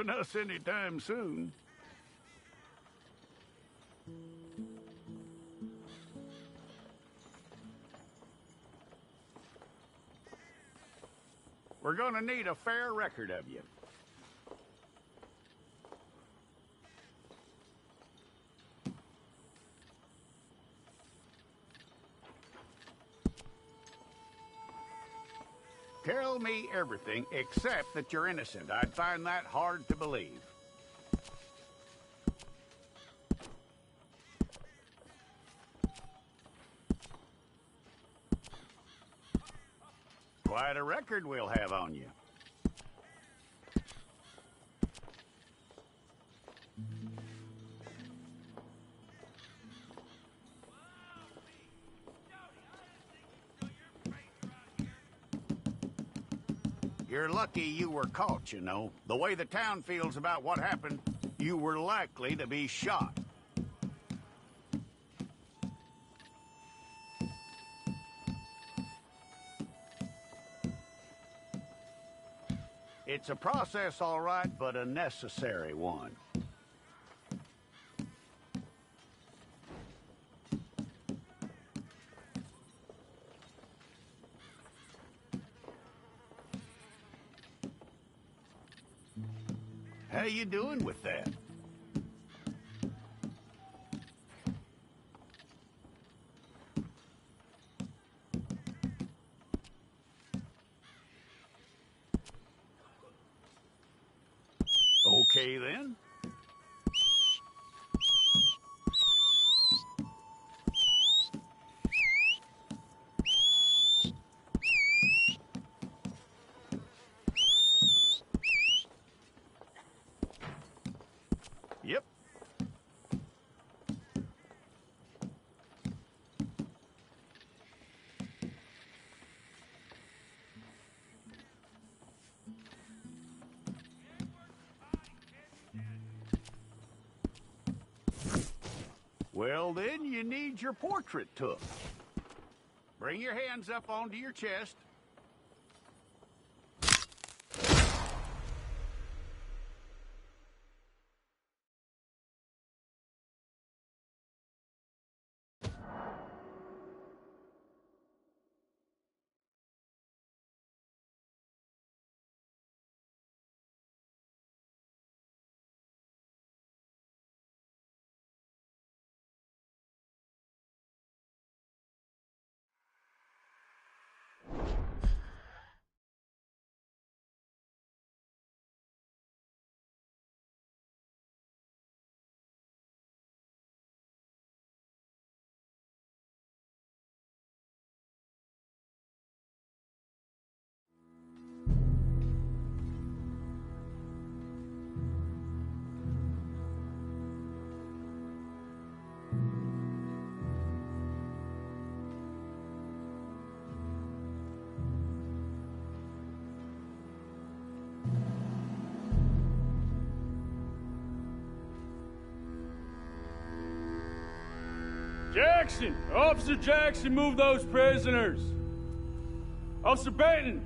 stopping us anytime soon. We're gonna need a fair record of you. Tell me everything except that you're innocent. I'd find that hard to believe. Quite a record we'll have on you. You're lucky you were caught, you know. The way the town feels about what happened, you were likely to be shot. It's a process, all right, but a necessary one. How you doing with that? Okay, then. Yep. Well, then, you need your portrait took. Bring your hands up onto your chest. Jackson! Officer Jackson, move those prisoners! Officer Benton!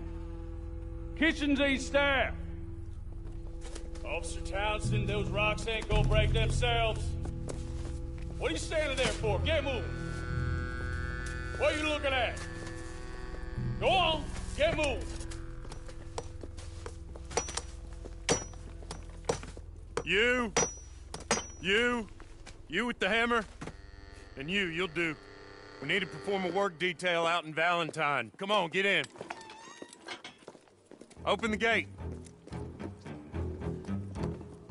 Kitchens aid staff! Officer Townsend, those rocks ain't gonna break themselves. What are you standing there for? Get moving! What are you looking at? Go on, get moving! You with the hammer? And you'll do. We need to perform a work detail out in Valentine. Come on, get in. Open the gate.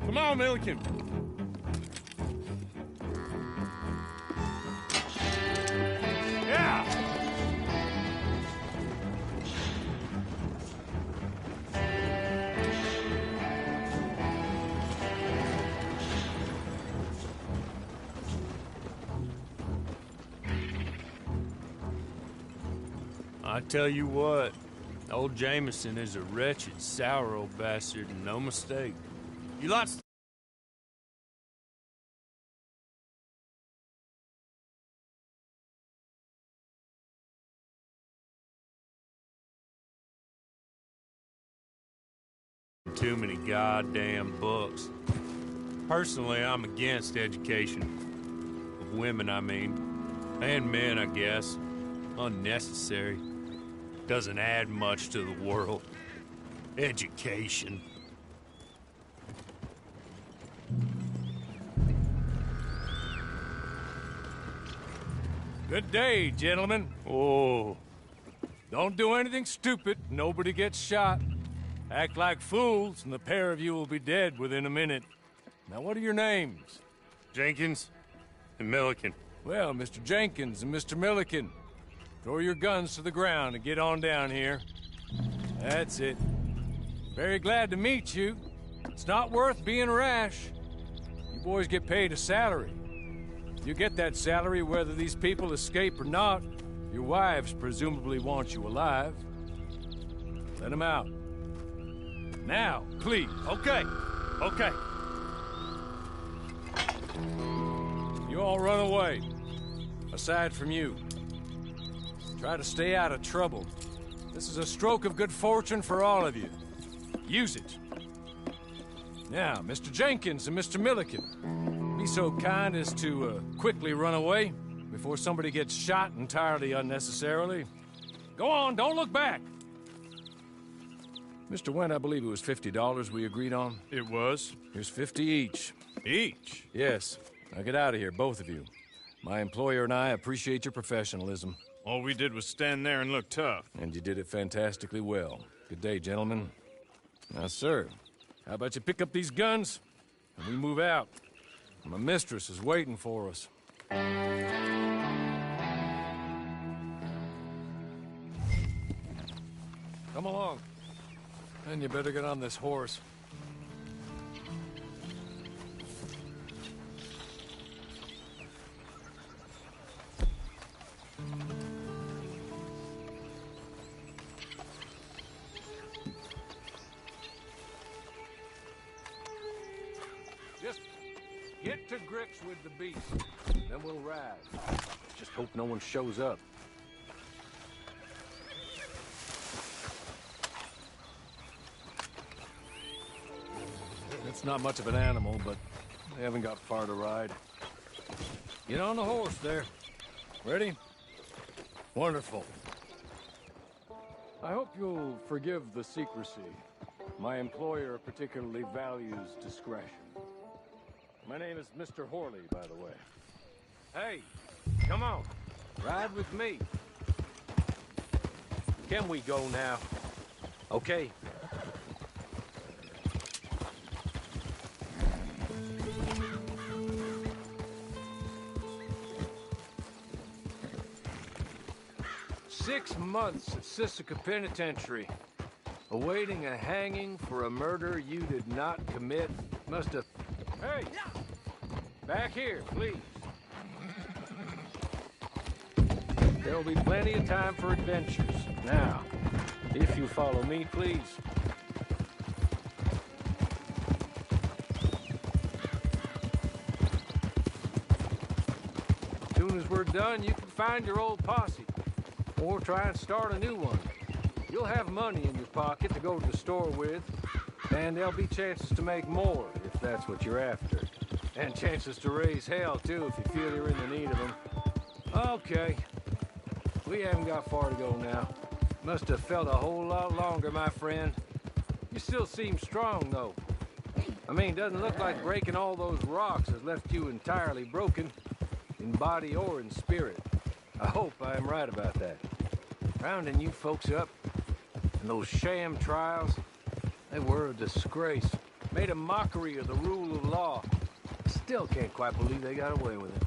Come on, Milliken. Yeah! I tell you what, old Jameson is a wretched, sour old bastard, and no mistake. You lots. too many goddamn books. Personally, I'm against education. Of women, I mean. And men, I guess. Unnecessary. Doesn't add much to the world. Education. Good day, gentlemen. Oh, Don't do anything stupid. Nobody gets shot. Act like fools, and the pair of you will be dead within a minute. Now, what are your names? Jenkins and Milliken. Well, Mr. Jenkins and Mr. Milliken, throw your guns to the ground and get on down here. That's it. Very glad to meet you. It's not worth being rash. You boys get paid a salary. You get that salary whether these people escape or not. Your wives presumably want you alive. Let them out. Now, please. Okay. You all run away. Aside from you. Try to stay out of trouble. This is a stroke of good fortune for all of you. Use it. Now, Mr. Jenkins and Mr. Milliken, be so kind as to quickly run away before somebody gets shot entirely unnecessarily. Go on, don't look back. Mr. Wendt, I believe it was $50 we agreed on. It was. Here's 50 each. Each? Yes. Now get out of here, both of you. My employer and I appreciate your professionalism. All we did was stand there and look tough. And you did it fantastically well. Good day, gentlemen. Now, sir, how about you pick up these guns and we move out? My mistress is waiting for us. Come along. And you better get on this horse. Just get to grips with the beast, then we'll ride. Just hope no one shows up. It's not much of an animal, but they haven't got far to ride. Get on the horse there. Ready? Wonderful. I hope you'll forgive the secrecy. My employer particularly values discretion. My name is Mr. Horley, by the way. Hey, come on. Ride with me. Can we go now? Okay. Six months at Sisika Penitentiary, awaiting a hanging for a murder you did not commit. Must have... Hey! Back here, please. There'll be plenty of time for adventures. Now, if you follow me, please. As soon as we're done, you can find your old posse. Or try and start a new one. You'll have money in your pocket to go to the store with, and there'll be chances to make more, if that's what you're after. And chances to raise hell, too, if you feel you're in the need of them. Okay. We haven't got far to go now. Must have felt a whole lot longer, my friend. You still seem strong, though. I mean, doesn't look like breaking all those rocks has left you entirely broken, in body or in spirit. I hope I am right about that. Rounding you folks up, and those sham trials, they were a disgrace. Made a mockery of the rule of law. Still can't quite believe they got away with it.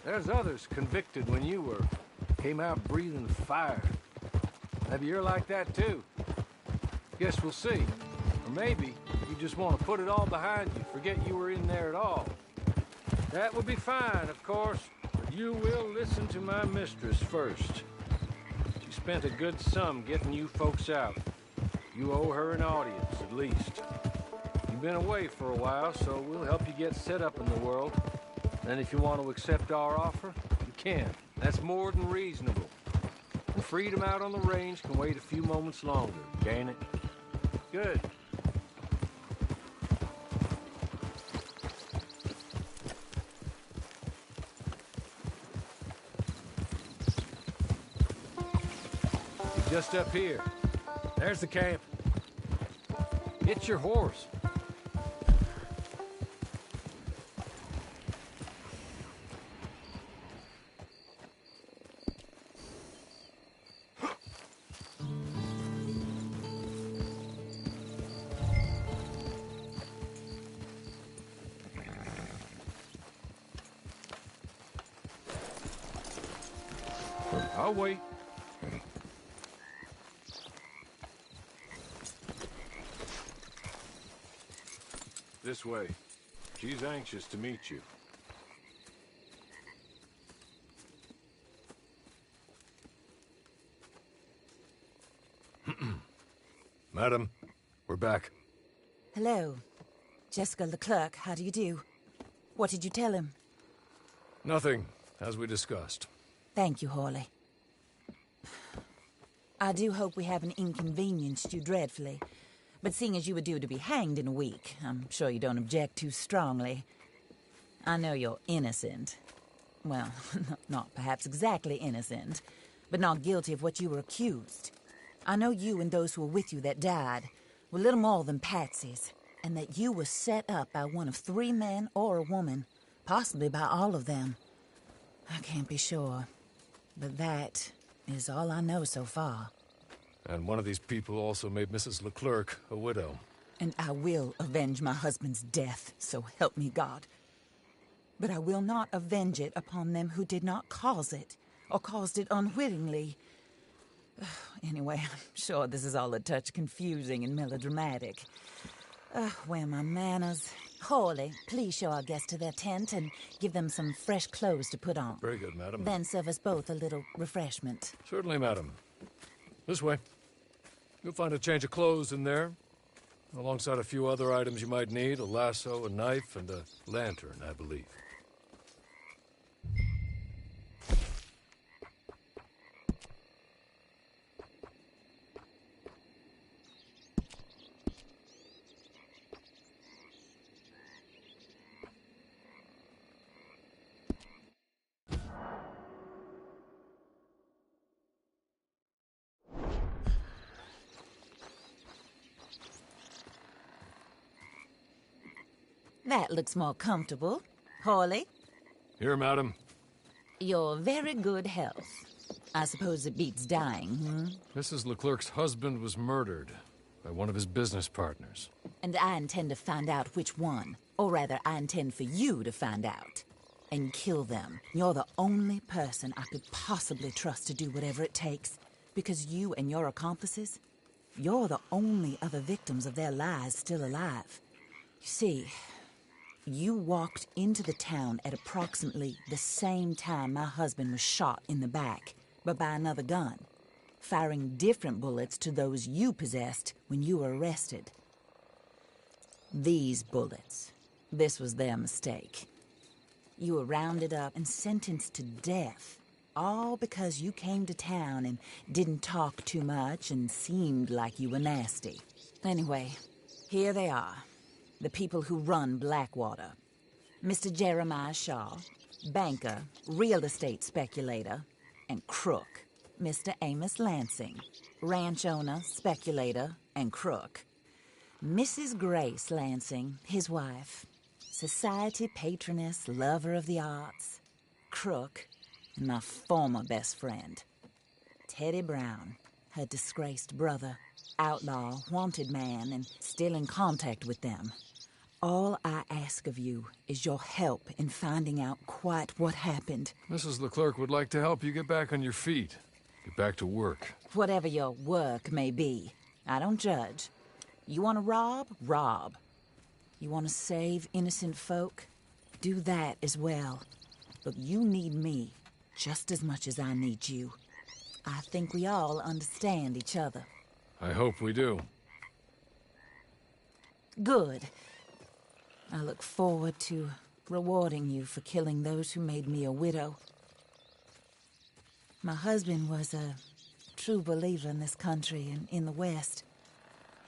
There's others convicted when you were. Came out breathing fire. Maybe you're like that too. Guess we'll see. Or maybe you just want to put it all behind you, forget you were in there at all. That would be fine, of course. You will listen to my mistress first. She spent a good sum getting you folks out. You owe her an audience, at least. You've been away for a while, so we'll help you get set up in the world. And if you want to accept our offer, you can. That's more than reasonable. And freedom out on the range can wait a few moments longer, can't it? Good. just up here. There's the camp. Get your horse. I'll wait. This way. She's anxious to meet you. Madam, we're back. Hello. Jessica Leclerc, how do you do? What did you tell him? Nothing, as we discussed. Thank you, Hawley. I do hope we haven't inconvenienced you dreadfully. But seeing as you were due to be hanged in a week, I'm sure you don't object too strongly. I know you're innocent. Well, not perhaps exactly innocent, but not guilty of what you were accused. I know you and those who were with you that died were little more than patsies, and that you were set up by one of 3 men or a woman, possibly by all of them. I can't be sure, but that is all I know so far. And one of these people also made Mrs. Leclerc a widow. And I will avenge my husband's death, so help me God. But I will not avenge it upon them who did not cause it, or caused it unwittingly. Anyway, I'm sure this is all a touch confusing and melodramatic. Where are my manners? Hawley, please show our guests to their tent and give them some fresh clothes to put on. Very good, madam. Then serve us both a little refreshment. Certainly, madam. This way. You'll find a change of clothes in there, alongside a few other items you might need, a lasso, a knife, and a lantern, I believe. That looks more comfortable. Hawley? Here, madam. Your very good health. I suppose it beats dying, hmm? Mrs. Leclerc's husband was murdered by one of his business partners. And I intend to find out which one. Or rather, I intend for you to find out. And kill them. You're the only person I could possibly trust to do whatever it takes. Because you and your accomplices, you're the only other victims of their lies still alive. You see, you walked into the town at approximately the same time my husband was shot in the back, but by another gun, firing different bullets to those you possessed when you were arrested. These bullets, this was their mistake. You were rounded up and sentenced to death, all because you came to town and didn't talk too much and seemed like you were nasty. Anyway, here they are. The people who run Blackwater. Mr. Jeremiah Shaw, banker, real estate speculator, and crook. Mr. Amos Lansing, ranch owner, speculator, and crook. Mrs. Grace Lansing, his wife, society patroness, lover of the arts, crook, and my former best friend. Teddy Brown, her disgraced brother, outlaw, wanted man, and still in contact with them. All I ask of you is your help in finding out quite what happened. Mrs. Leclerc would like to help you get back on your feet. Get back to work. Whatever your work may be, I don't judge. You want to rob? Rob. You want to save innocent folk? Do that as well. But you need me just as much as I need you. I think we all understand each other. I hope we do. Good. I look forward to rewarding you for killing those who made me a widow. My husband was a true believer in this country and in the West.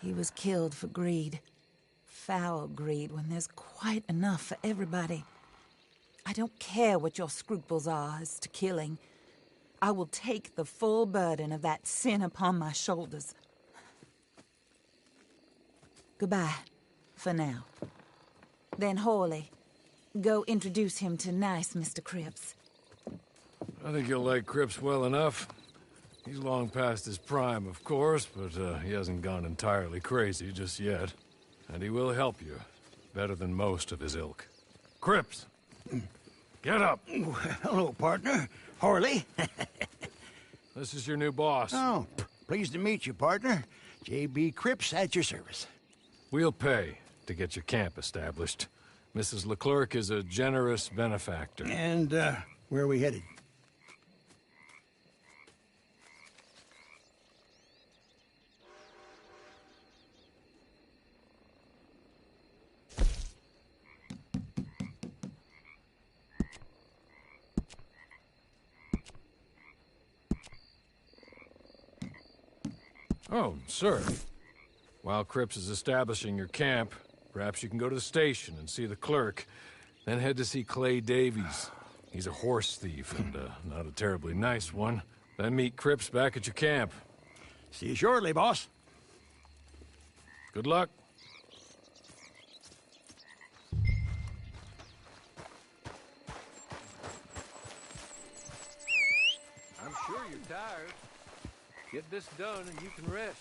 He was killed for greed. Foul greed when there's quite enough for everybody. I don't care what your scruples are as to killing. I will take the full burden of that sin upon my shoulders. Goodbye, for now. Then, Hawley, go introduce him to nice Mr. Cripps. I think you'll like Cripps well enough. He's long past his prime, of course, but he hasn't gone entirely crazy just yet. And he will help you, better than most of his ilk. Cripps! Get up! Hello, partner. Harley. This is your new boss. Oh, pleased to meet you, partner. J.B. Cripps at your service. We'll pay to get your camp established. Mrs. Leclerc is a generous benefactor. And, where are we headed? Oh, sir. While Cripps is establishing your camp, perhaps you can go to the station and see the clerk, then head to see Clay Davies. He's a horse thief, and not a terribly nice one. Then meet Cripps back at your camp. See you shortly, boss. Good luck. I'm sure you're tired. Get this done and you can rest.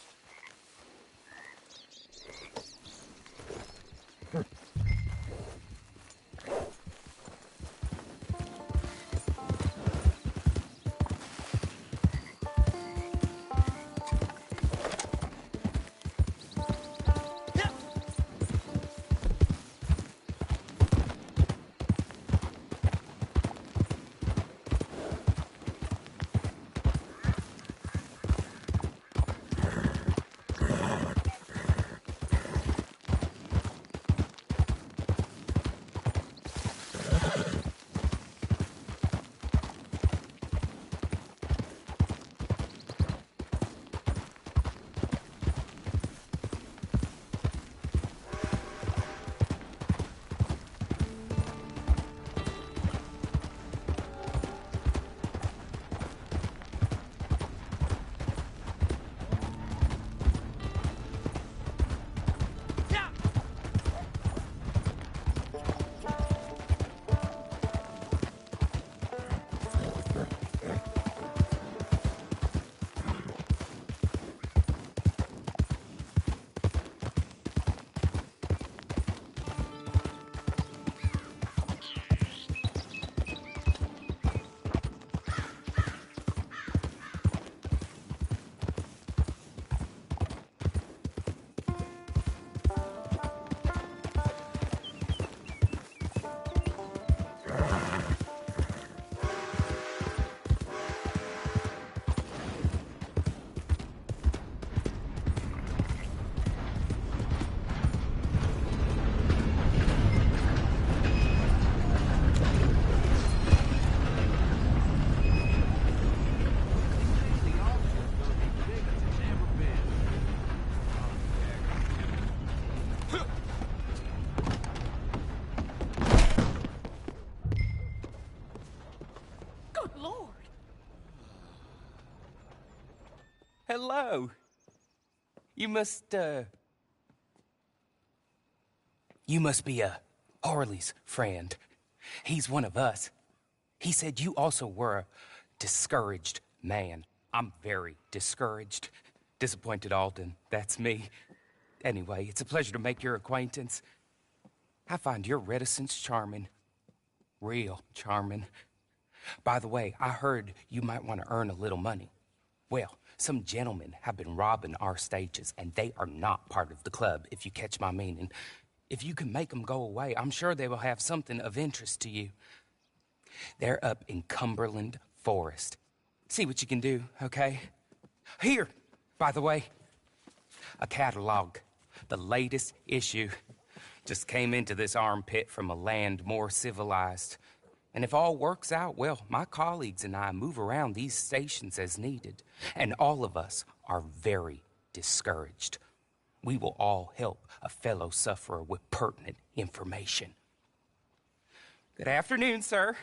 Hello. You must be Harley's friend. He's one of us. He said you also were a discouraged man. I'm very discouraged. Disappointed Alden, that's me. Anyway, it's a pleasure to make your acquaintance. I find your reticence charming. Real charming. By the way, I heard you might want to earn a little money. Well, some gentlemen have been robbing our stages, and they are not part of the club, if you catch my meaning. If you can make them go away, I'm sure they will have something of interest to you. They're up in Cumberland Forest. See what you can do, okay? Here, by the way, a catalog. The latest issue. Just came into this armpit from a land more civilized. And if all works out, well, my colleagues and I move around these stations as needed. And all of us are very discouraged. We will all help a fellow sufferer with pertinent information. Good afternoon, sir.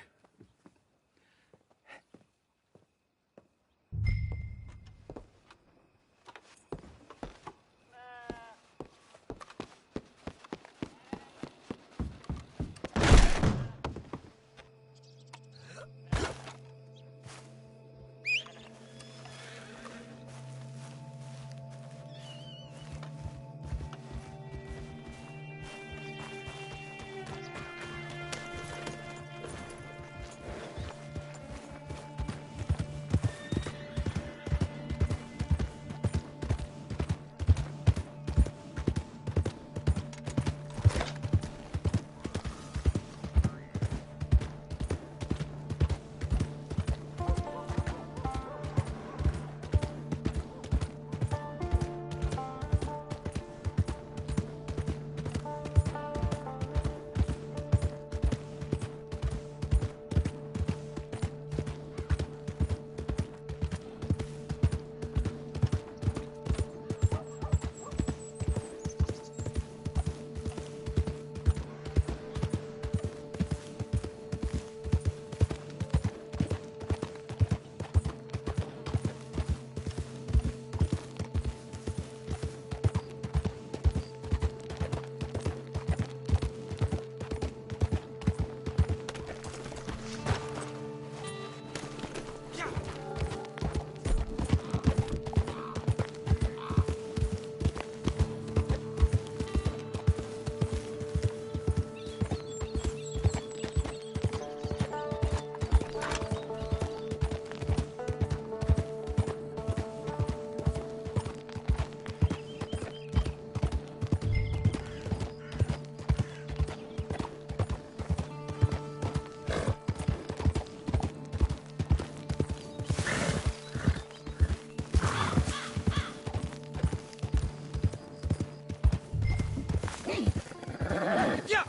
Yeah!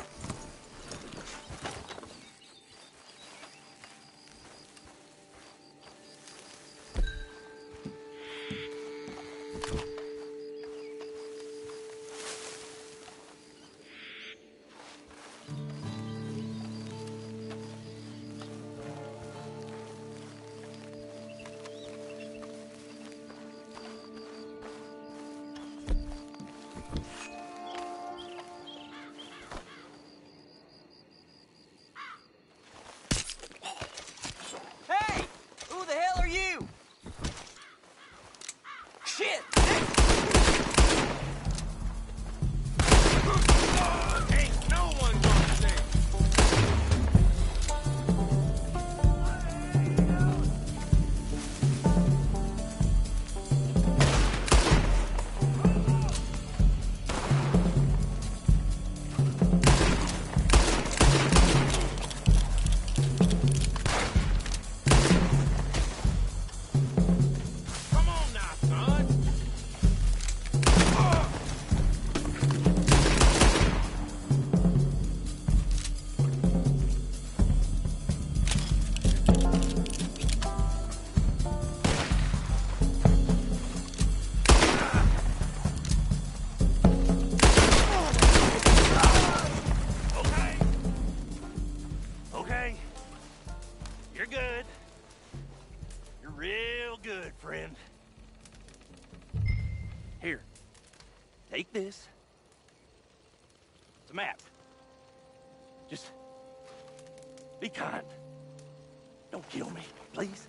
Hey! Who the hell are you? Shit! Ain't no one gonna say. Come on now, son. Okay. Okay. You're good. You're real good, friend. Here. Take this. It's a map. Just be kind. Don't kill me, please.